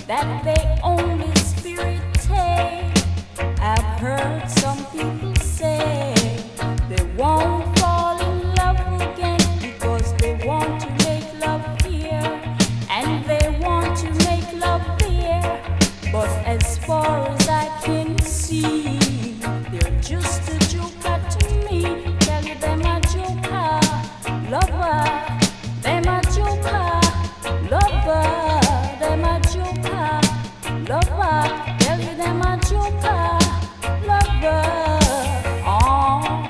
that they only spirit take. I've heard some people say they won't fall in love again because they want to make love here and they want to make love there. But as far as I can see, they're just a joker to me. Tell you them a joker, lover. Them a joker, lover. Them a joker, lover. Tell you them a joker, lover. Oh,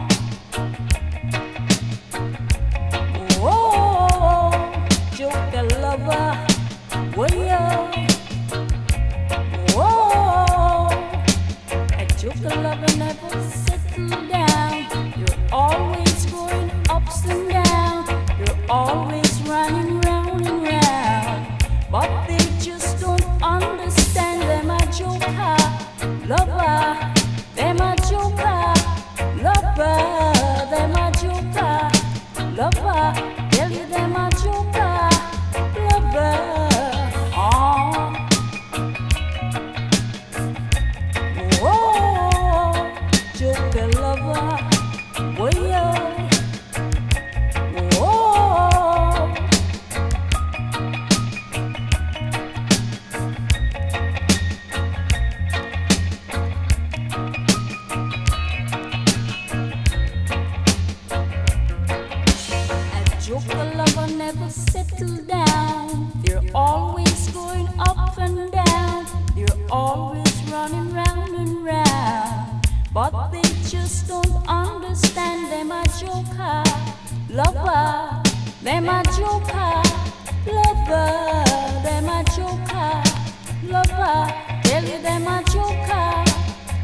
oh, joker lover. Well, oh, a joker lover never settle down. You're always going ups and down. You're always running round and round. But they just don't understand. Them a joker, lover. Them a joker, lover. Them a joker, lover. Tell you them a joker, lover. Oh, oh, joker lover. Well, oh, a joker lover never settle down. They're always going up and down. They're always running round and round. But they just don't understand. Them a joker, lover. Them a joker, lover. Them a joker, lover. Tell you them a joker,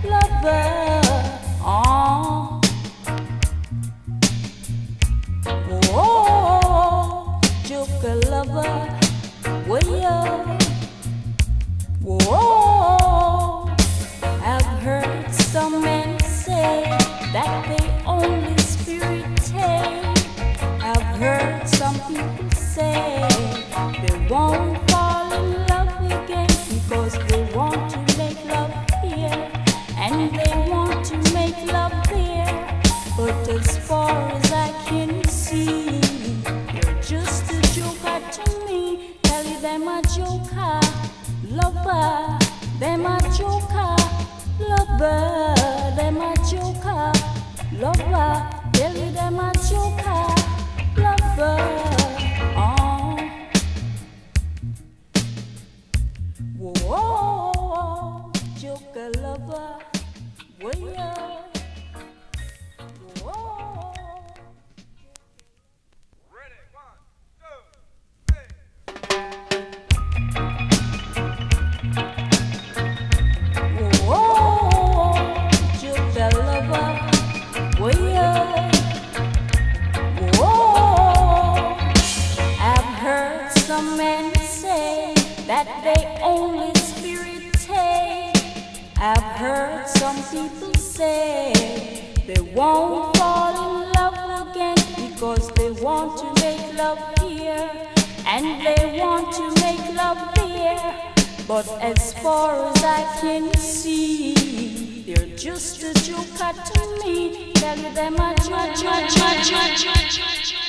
lover. Oh, oh, joker lover. Well, whoa, I've heard some men say that they only spirit take. I've heard some people say they won't fall in love again because they want to make love here and they want to make love there. But as far as I can see, you're just a joker to me. Tell you them a joker, lover. Them a joker, lover. Them a joker, lover. Tell you them a joker, lover. Oh, whoa, joker lover. Well, whoa. Ready, 1, 2, 3. Whoa, joker lover. Well, whoa, I've heard some men say that they only spirit take. I've heard some people say they won't fall in love again because they want to make love here and they want to make love there. But as far as I can see, they're just a joker to me. Tell you them a joker.